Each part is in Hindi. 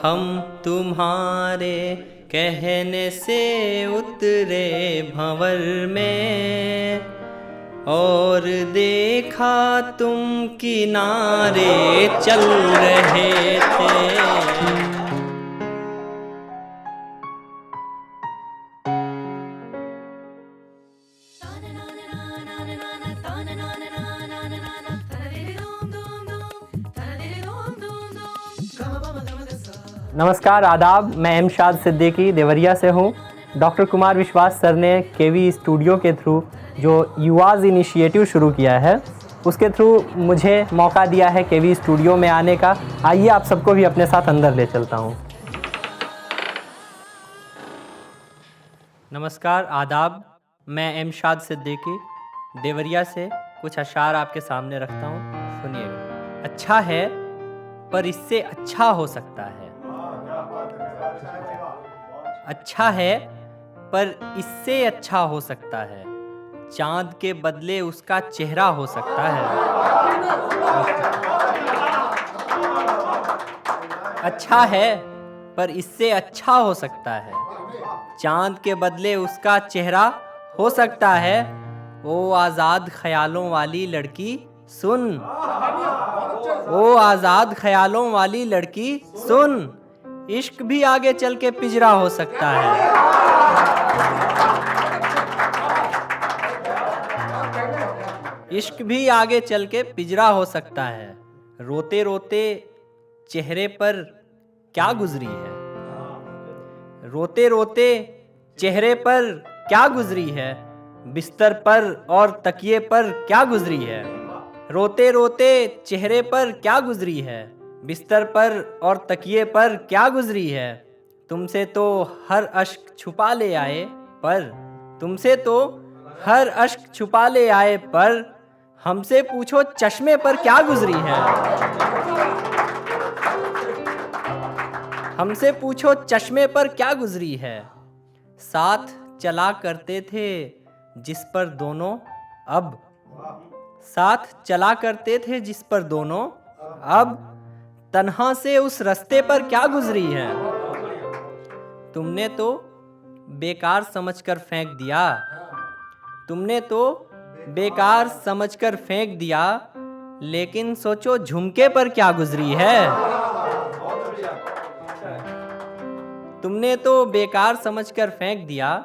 हम तुम्हारे कहने से उतरे भंवर में और देखा तुम किनारे चल रहे थे। नमस्कार, आदाब। मैं एमशाद सिद्दीकी देवरिया से हूँ। डॉक्टर कुमार विश्वास सर ने केवी स्टूडियो के थ्रू जो युवाज इनिशिएटिव शुरू किया है, उसके थ्रू मुझे मौका दिया है केवी स्टूडियो में आने का। आइए आप सबको भी अपने साथ अंदर ले चलता हूँ। नमस्कार, आदाब। मैं एमशाद सिद्दीकी देवरिया से कुछ अशार आपके सामने रखता हूँ, सुनिएगा। अच्छा है पर इससे अच्छा हो सकता है। अच्छा है पर इससे अच्छा हो सकता है। चांद के बदले उसका चेहरा हो सकता है। अच्छा है पर इससे अच्छा हो सकता है। चांद के बदले उसका चेहरा हो सकता है। ओ आज़ाद ख्यालों वाली लड़की सुन, ओ आज़ाद ख्यालों वाली लड़की सुन, इश्क भी आगे चल के पिंजरा हो सकता है। इश्क भी आगे चल के पिंजरा हो सकता है। रोते रोते चेहरे पर क्या गुजरी है। रोते रोते चेहरे पर क्या गुजरी है। बिस्तर पर और तकिए पर क्या गुजरी है। रोते रोते चेहरे पर क्या गुजरी है। बिस्तर पर और तकिए पर क्या गुजरी है। तुमसे तो हर अश्क छुपा ले आए पर, तुमसे तो हर अश्क छुपा ले आए पर, हमसे पूछो चश्मे पर क्या गुजरी है। हमसे पूछो चश्मे पर क्या गुजरी है। साथ चला करते थे जिस पर दोनों अब, साथ चला करते थे जिस पर दोनों अब, तन्हा से उस रास्ते पर क्या गुजरी है। तुमने तो बेकार समझकर फेंक दिया, तुमने तो बेकार समझकर फेंक दिया, लेकिन सोचो झुमके पर क्या गुजरी है। तुमने तो बेकार समझकर फेंक दिया,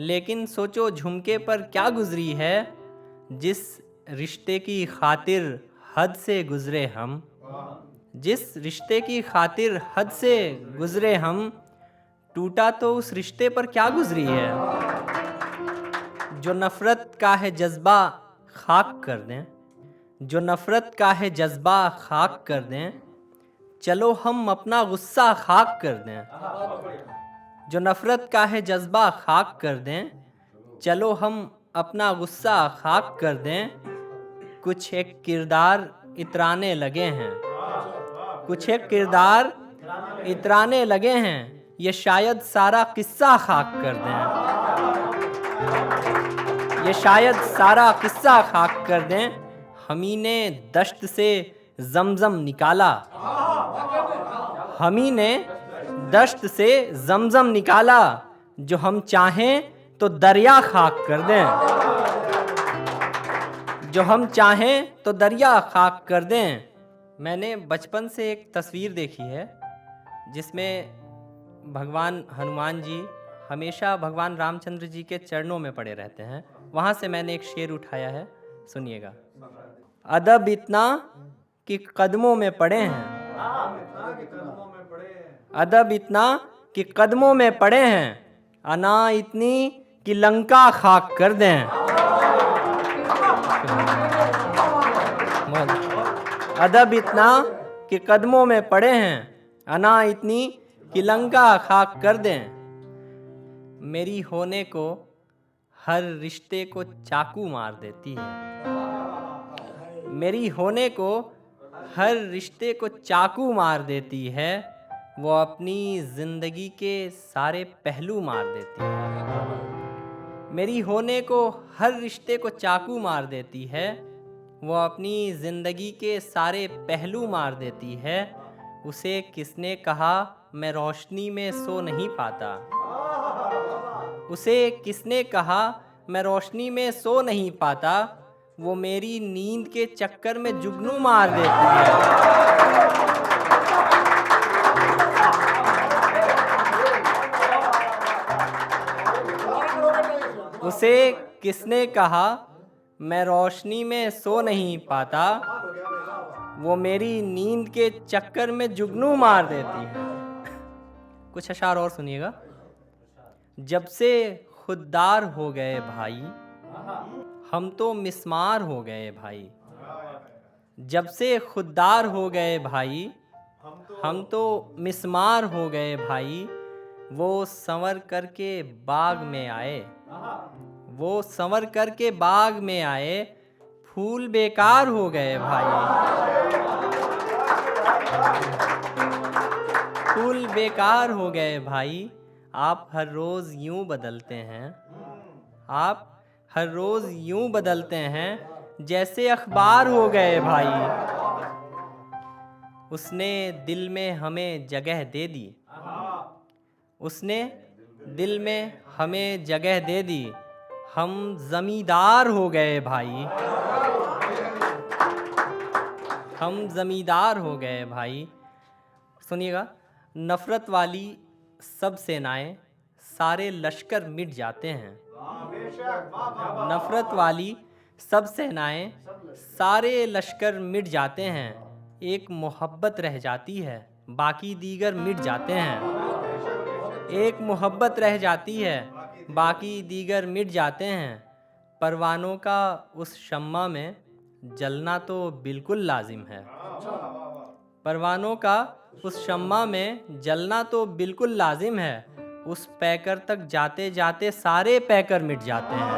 लेकिन सोचो झुमके पर क्या गुजरी है। जिस रिश्ते की खातिर हद से गुजरे हम, जिस रिश्ते की खातिर हद से गुजरे हम, टूटा तो उस रिश्ते पर क्या गुजरी है। जो नफ़रत का है जज्बा खाक कर दें, जो नफ़रत का है जज्बा खाक कर दें, चलो हम अपना गुस्सा खाक कर दें। जो नफ़रत का है जज्बा खाक कर दें, चलो हम अपना गुस्सा खाक कर दें। कुछ एक किरदार इतराने लगे हैं, कुछ एक किरदार इतराने लगे हैं, ये शायद सारा किस्सा खाक कर दें। ये शायद सारा किस्सा खाक कर दें। हमी ने दश्त से जमजम निकाला, हमी ने दश्त से जमजम निकाला, जो हम चाहें तो दरिया खाक कर दें। जो हम चाहें तो दरिया खाक कर दें। मैंने बचपन से एक तस्वीर देखी है जिसमें भगवान हनुमान जी हमेशा भगवान रामचंद्र जी के चरणों में पड़े रहते हैं। वहाँ से मैंने एक शेर उठाया है, सुनिएगा। अदब इतना कि कदमों में पड़े हैं, अदब इतना कि कदमों में पड़े हैं, अना इतनी कि लंका खाक कर दें। अदब इतना कि कदमों में पड़े हैं, अना इतनी कि लंका खाक कर दें। मेरी होने को हर रिश्ते को चाकू मार देती है, मेरी होने को हर रिश्ते को चाकू मार देती है। वो अपनी जिंदगी के सारे पहलू मार देती है। मेरी होने को हर रिश्ते को चाकू मार देती है। वो अपनी जिंदगी के सारे पहलू मार देती है। उसे किसने कहा मैं रोशनी में सो नहीं पाता। उसे किसने कहा मैं रोशनी में सो नहीं पाता, वो मेरी नींद के चक्कर में जुगनू मार देती है। उसे किसने कहा मैं रोशनी में सो नहीं पाता, वो मेरी नींद के चक्कर में जुगनू मार देती है। कुछ अशार और सुनिएगा। जब से खुददार हो गए भाई, हम तो मिस्मार हो गए भाई। जब से खुददार हो गए भाई, हम तो मिस्मार हो गए भाई। वो संवर करके बाग में आए, वो संवर करके बाग में आए, फूल बेकार हो गए भाई। फूल बेकार हो गए भाई। आप हर रोज़ यूं बदलते हैं, आप हर रोज़ यूं बदलते हैं जैसे अखबार हो गए भाई। उसने दिल में हमें जगह दे दी, उसने दिल में हमें जगह दे दी, हम ज़मींदार हो गए भाई। हम ज़मींदार हो गए भाई। सुनिएगा। नफ़रत वाली सब सेनाएं सारे लश्कर मिट जाते हैं। नफ़रत वाली सब सेनाएं सारे लश्कर मिट जाते हैं, एक मोहब्बत रह जाती है, बाकी दीगर मिट जाते हैं। एक मोहब्बत रह जाती है, बाकी दीगर मिट जाते हैं। परवानों का उस शम्मा में जलना तो बिल्कुल लाजिम है। परवानों का उस शम्मा में जलना तो बिल्कुल लाजिम है। उस पैकर तक जाते जाते सारे पैकर मिट जाते हैं।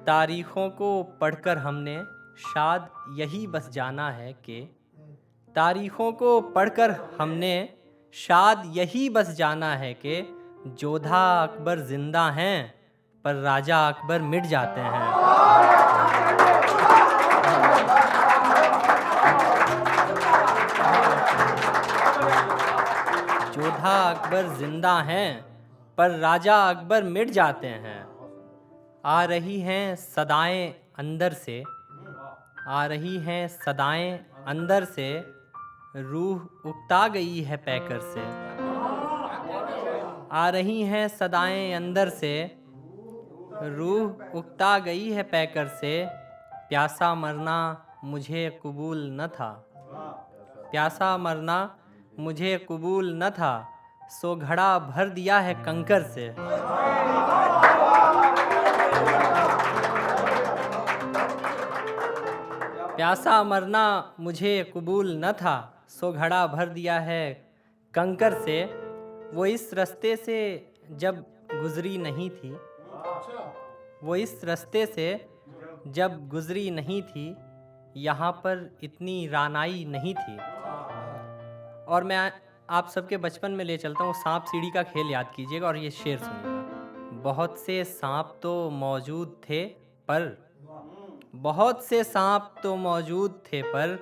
तारीखों को पढ़कर हमने शायद यही बस जाना है कि तारीखों को पढ़कर हमने शायद यही बस जाना है कि जोधा अकबर जिंदा हैं पर राजा अकबर मिट जाते हैं। जोधा अकबर जिंदा हैं पर राजा अकबर मिट जाते हैं। आ रही हैं सदाएं अंदर से, आ रही हैं सदाएं अंदर से, रूह उकता गई है पैकर से। आ रही हैं सदाएं अंदर से, रूह उकता गई है पैकर से। प्यासा मरना मुझे कबूल न था, प्यासा मरना मुझे कबूल न था, सो घड़ा भर दिया है कंकर से। प्यासा मरना मुझे कबूल न था, सो घड़ा भर दिया है कंकर से। वो इस रास्ते से जब गुजरी नहीं थी, वो इस रास्ते से जब गुजरी नहीं थी, यहाँ पर इतनी रानाई नहीं थी। और मैं आप सबके बचपन में ले चलता हूँ, सांप सीढ़ी का खेल याद कीजिएगा और ये शेर सुनिएगा। बहुत से सांप तो मौजूद थे पर, बहुत से सांप तो मौजूद थे पर,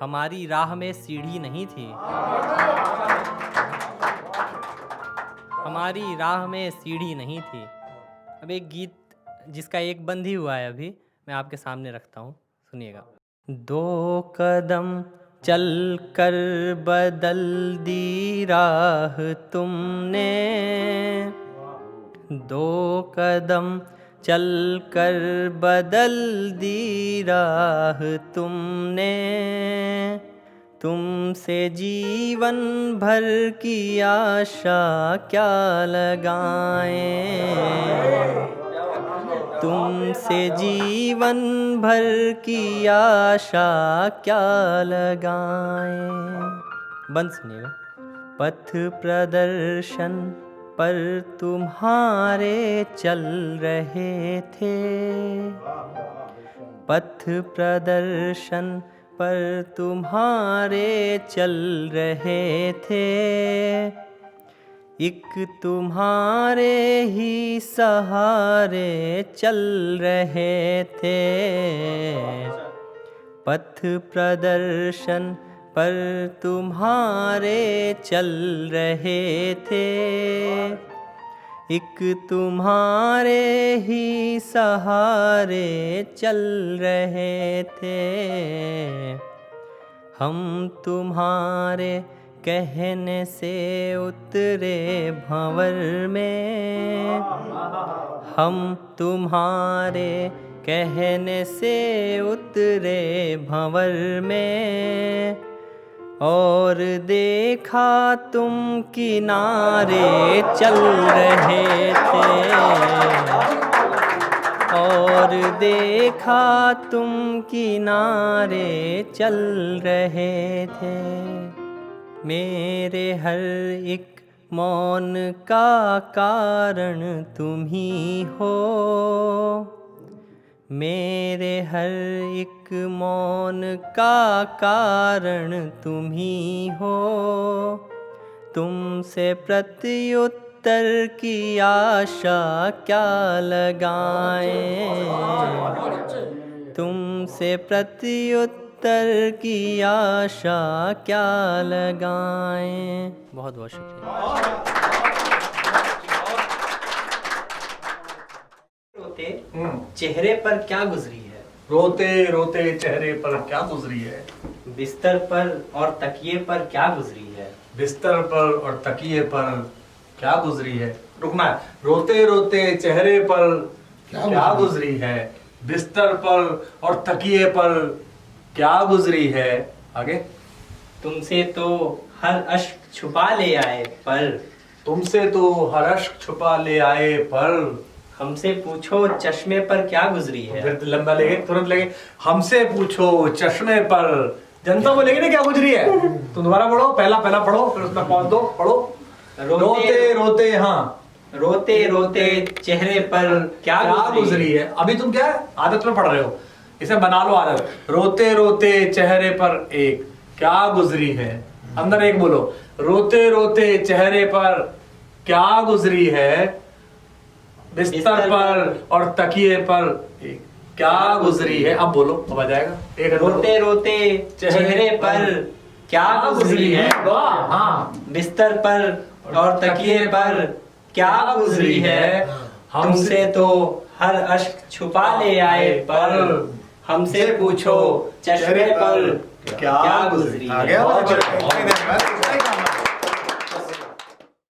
हमारी राह में सीढ़ी नहीं थी। हमारी राह में सीढ़ी नहीं थी। अब एक गीत जिसका एक बंद ही हुआ है अभी, मैं आपके सामने रखता हूँ, सुनिएगा। 2 कदम चल कर बदल दी राह तुमने, 2 कदम चल कर बदल दी राह तुमने। तुमसे जीवन भर की आशा क्या लगाएं, तुमसे जीवन भर की आशा क्या लगाएं। बंद सुनिएगा। पथ प्रदर्शन पर तुम्हारे चल रहे थे, पथ प्रदर्शन पर तुम्हारे चल रहे थे। एक तुम्हारे ही सहारे चल रहे थे। पथ प्रदर्शन पर तुम्हारे चल रहे थे, एक तुम्हारे ही सहारे चल रहे थे। हम तुम्हारे कहने से उतरे भंवर में, हम तुम्हारे कहने से उतरे भंवर में, और देखा तुम किनारे चल रहे थे, और देखा तुम किनारे चल रहे थे। मेरे हर एक मौन का कारण तुम ही हो, मेरे हर एक मौन का कारण तुम ही हो। तुमसे प्रत्युत्तर की आशा क्या लगाएं, तुमसे प्रत्युत्तर की आशा क्या लगाएं। बहुत बहुत शुक्रिया। चेहरे पर क्या गुजरी है, रोते रोते चेहरे पर क्या गुजरी है, बिस्तर पर और तकिए पर क्या गुजरी है, बिस्तर पर और तकिए पर क्या गुजरी है। रुकना है। रोते रोते चेहरे पर क्या गुजरी है, बिस्तर पर और तकिए पर क्या गुजरी है। आगे। तुमसे तो हर अश्क छुपा ले आए पर, तुमसे तो हर अश्क छुपा ले आए पर, हमसे पूछो चश्मे पर क्या गुजरी है। फिर लंबा लेंगे, तुरंत लेंगे। हमसे पूछो चश्मे पर, जनता को लेंगे ना क्या गुजरी है। तुम दोबारा पढ़ो, पहला पढ़ो, फिर उसमें पहुंच दो। पढ़ो। रोते रोते, हाँ, रोते रोते चेहरे पर क्या गुजरी है। अभी तुम क्या आदत में पढ़ रहे हो, इसे बना लो आदत। रोते रोते चेहरे पर एक क्या गुजरी है, अंदर एक बोलो। रोते रोते चेहरे पर क्या गुजरी है, बिस्तर पर और तकिए पर क्या गुजरी है। अब बोलो, अब आ जाएगा। एक रोते रोते चेहरे पर क्या गुजरी है, हाँ, बिस्तर पर और तकिए पर क्या गुजरी है। हमसे तो हर अश्क छुपा ले आए पर, हमसे पूछो चश्मे पर क्या गुजरी है।